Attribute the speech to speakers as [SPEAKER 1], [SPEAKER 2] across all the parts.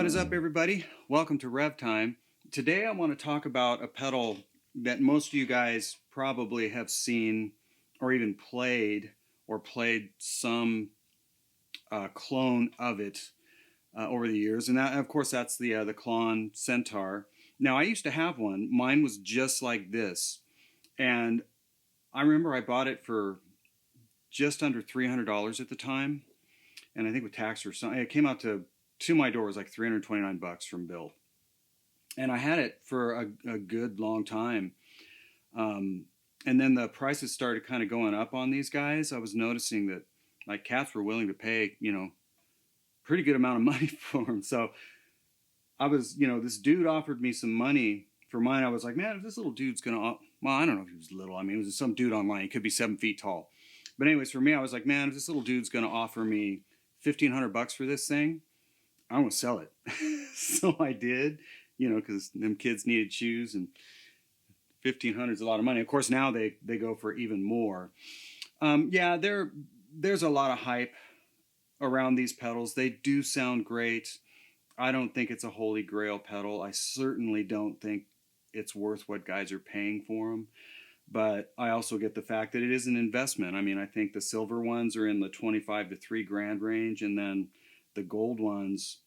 [SPEAKER 1] What is up, everybody? Welcome to Rev Time. Today I want to talk about a pedal that most of you guys probably have seen or even played some clone of it over the years. And that, of course, that's the Klon Centaur. Now, I used to have one. Mine was just like this. And I remember I bought it for just under $300 at the time. And I think with tax or something, it came out to my door was like $329 from Bill. And I had it for a good long time. And then the prices started kind of going up on these guys. I was noticing that like cats were willing to pay, pretty good amount of money for them. So I was, this dude offered me some money for mine. I was like, man, if this little dude's going to, well, I don't know if he was little. I mean, it was some dude online. He could be 7 feet tall. But anyways, for me, I was like, man, if this little dude's going to offer me $1,500 for this thing, I'm going to sell it. So I did, because them kids needed shoes, and $1,500 is a lot of money. Of course, now they go for even more. Yeah, there's a lot of hype around these pedals. They do sound great. I don't think it's a holy grail pedal. I certainly don't think it's worth what guys are paying for them. But I also get the fact that it is an investment. I mean, I think the silver ones are in the 25 to $3,000 range, and then the gold ones,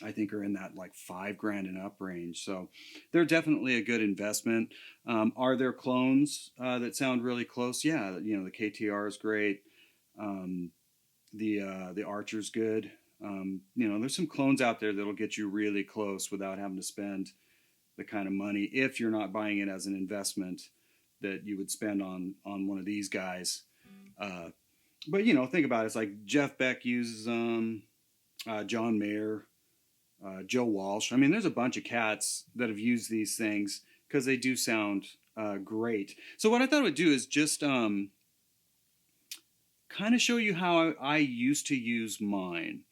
[SPEAKER 1] I think, are in that like $5,000 and up range. So they're definitely a good investment. Are there clones that sound really close? Yeah, the KTR is great. The Archer's good. There's some clones out there that'll get you really close without having to spend the kind of money, if you're not buying it as an investment, that you would spend on one of these guys. But think about it. It's like Jeff Beck uses them. John Mayer, Joe Walsh. I mean, there's a bunch of cats that have used these things because they do sound great. So what I thought I would do is just kind of show you how I used to use mine,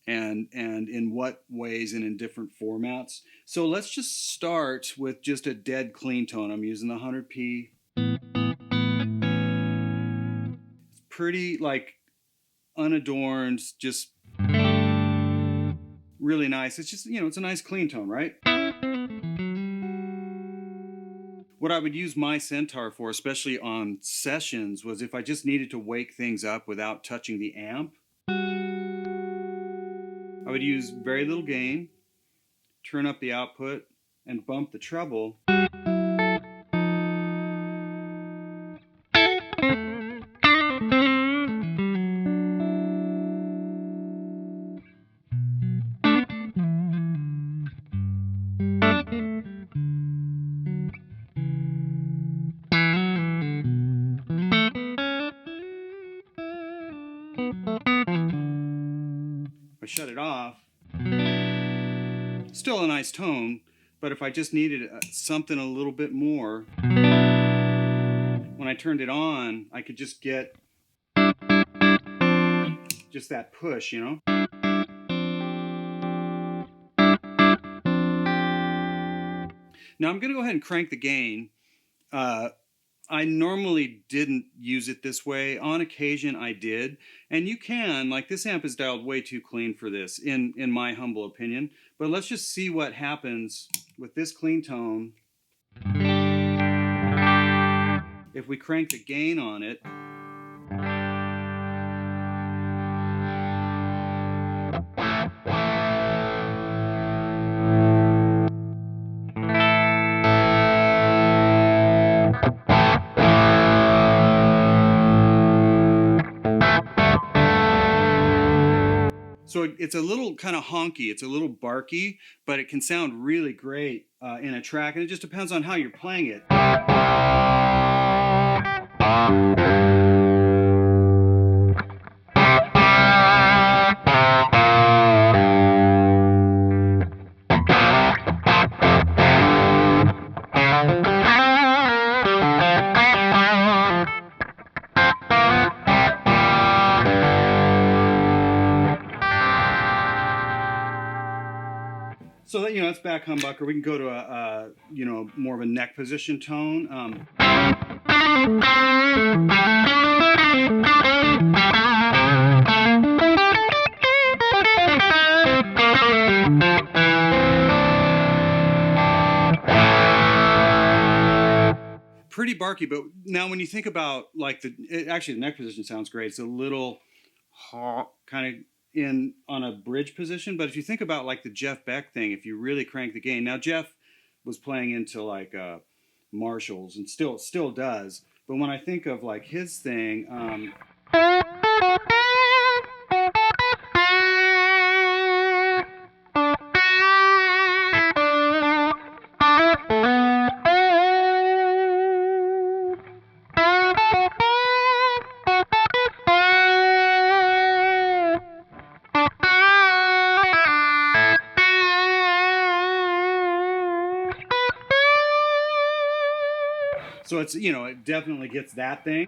[SPEAKER 1] and in what ways and in different formats. So let's just start with just a dead clean tone. I'm using the 100p. It's pretty like unadorned, just really nice. It's just, it's a nice clean tone, right? What I would use my Centaur for, especially on sessions, was if I just needed to wake things up without touching the amp. I would use very little gain, turn up the output, and bump the treble. I shut it off, still a nice tone, but if I just needed something a little bit more, when I turned it on, I could just get just that push, Now I'm going to go ahead and crank the gain. I normally didn't use it this way. On occasion I did. And you can, like this amp is dialed way too clean for this, in my humble opinion. But let's just see what happens with this clean tone if we crank the gain on it. So it's a little kind of honky, it's a little barky, but it can sound really great in a track, and it just depends on how you're playing it. So that, it's back humbucker. We can go to a more of a neck position tone. pretty barky, but now when you think about like actually the neck position sounds great. It's a little kind of in on a bridge position, but if you think about like the Jeff Beck thing, if you really crank the gain, now Jeff was playing into like Marshalls and still does, but when I think of like his thing, so it's, you know, it definitely gets that thing.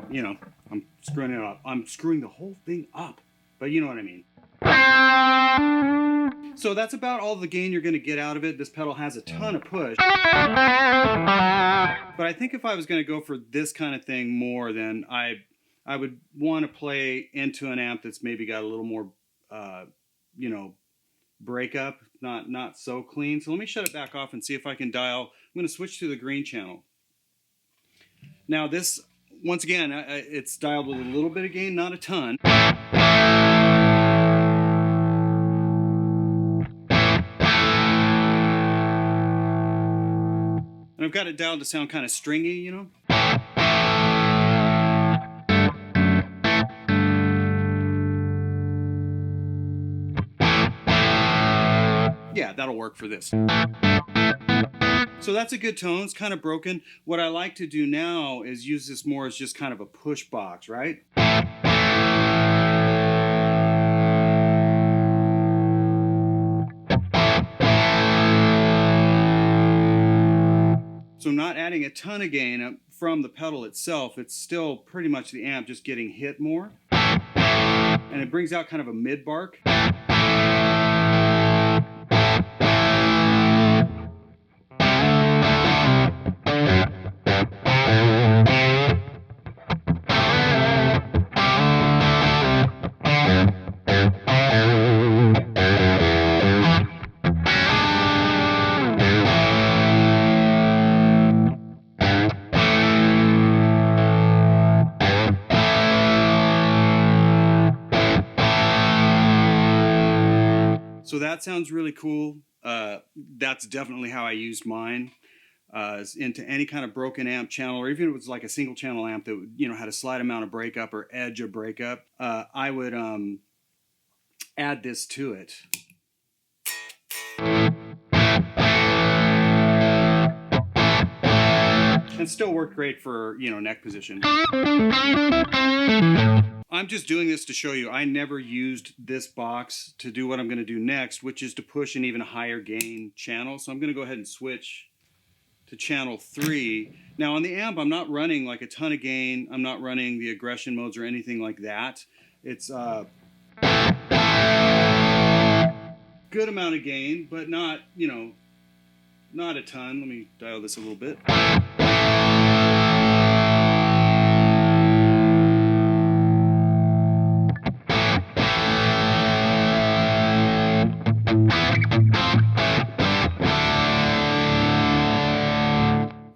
[SPEAKER 1] You know, I'm screwing it up. I'm screwing the whole thing up, but you know what I mean. So that's about all the gain you're going to get out of it. This pedal has a ton of push. But I think if I was going to go for this kind of thing more, then I would want to play into an amp that's maybe got a little more, you know, breakup, not so clean. So let me shut it back off and see if I can dial. I'm going to switch to the green channel. Now this, once again, it's dialed with a little bit of gain, not a ton. And I've got it dialed to sound kind of stringy, you know. Yeah, that'll work for this. So that's a good tone. It's kind of broken. What I like to do now is use this more as just kind of a push box, right? So I'm not adding a ton of gain from the pedal itself. It's still pretty much the amp just getting hit more. And it brings out kind of a mid bark. So that sounds really cool. That's definitely how I used mine, into any kind of broken amp channel, or even if it was like a single channel amp that, you know, had a slight amount of breakup or edge of breakup. I would add this to it. And still worked great for, you know, neck position. I'm just doing this to show you I never used this box to do what I'm going to do next, which is to push an even higher gain channel. So I'm going to go ahead and switch to channel 3. Now on the amp, I'm not running like a ton of gain. I'm not running the aggression modes or anything like that. It's good amount of gain, but not, you know, not a ton. Let me dial this a little bit.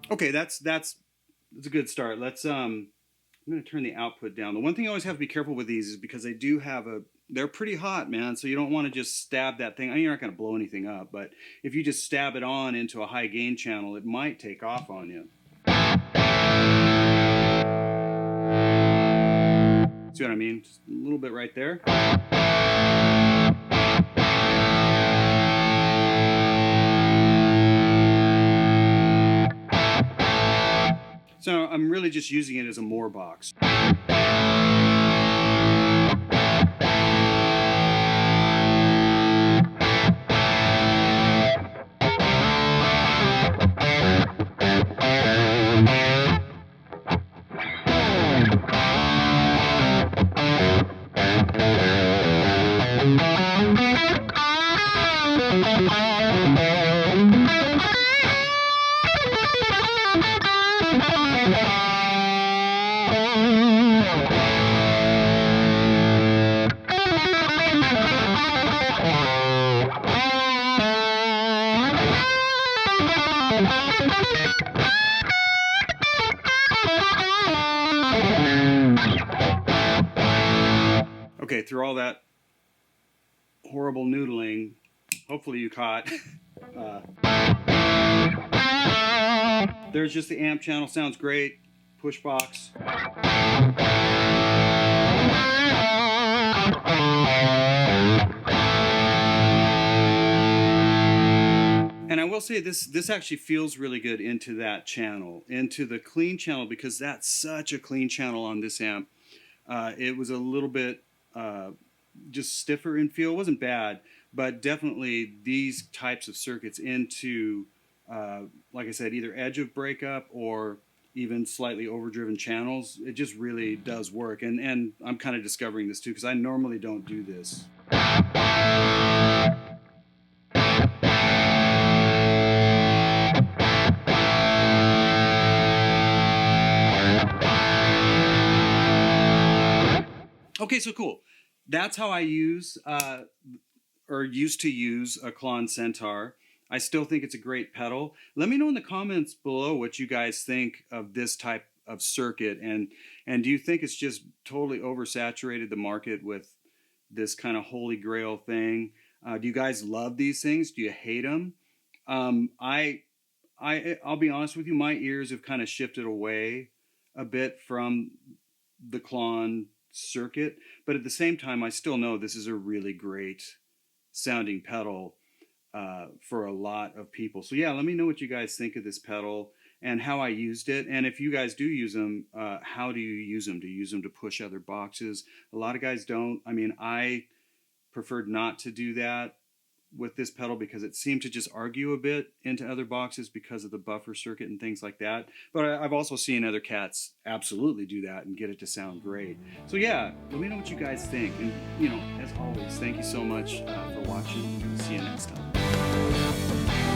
[SPEAKER 1] Okay, that's a good start. Let's I'm going to turn the output down. The one thing you always have to be careful with these is because they do have they're pretty hot, man. So you don't want to just stab that thing. I mean, you're not going to blow anything up, but if you just stab it on into a high gain channel, it might take off on you. See what I mean? Just a little bit right there. So I'm really just using it as a more box. after all that horrible noodling, hopefully you caught. There's just the amp channel, sounds great. Push box. And I will say this actually feels really good into that channel, into the clean channel, because that's such a clean channel on this amp. It was a little bit just stiffer in feel. It wasn't bad, but definitely these types of circuits into, like I said, either edge of breakup or even slightly overdriven channels, it just really does work. And I'm kind of discovering this too, because I normally don't do this. Okay, so cool. That's how I use, or used to use, a Klon Centaur. I still think it's a great pedal. Let me know in the comments below what you guys think of this type of circuit, and do you think it's just totally oversaturated the market with this kind of holy grail thing? Do you guys love these things? Do you hate them? I'll be honest with you, my ears have kind of shifted away a bit from the Klon circuit, but at the same time I still know this is a really great sounding pedal for a lot of people. So yeah, let me know what you guys think of this pedal and how I used it, and if you guys do use them, how do you use them? Do you use them to push other boxes? A lot of guys don't. I mean, I preferred not to do that with this pedal because it seemed to just argue a bit into other boxes because of the buffer circuit and things like that. But I've also seen other cats absolutely do that and get it to sound great. So yeah, let me know what you guys think. And you know, as always, thank you so much for watching. See you next time.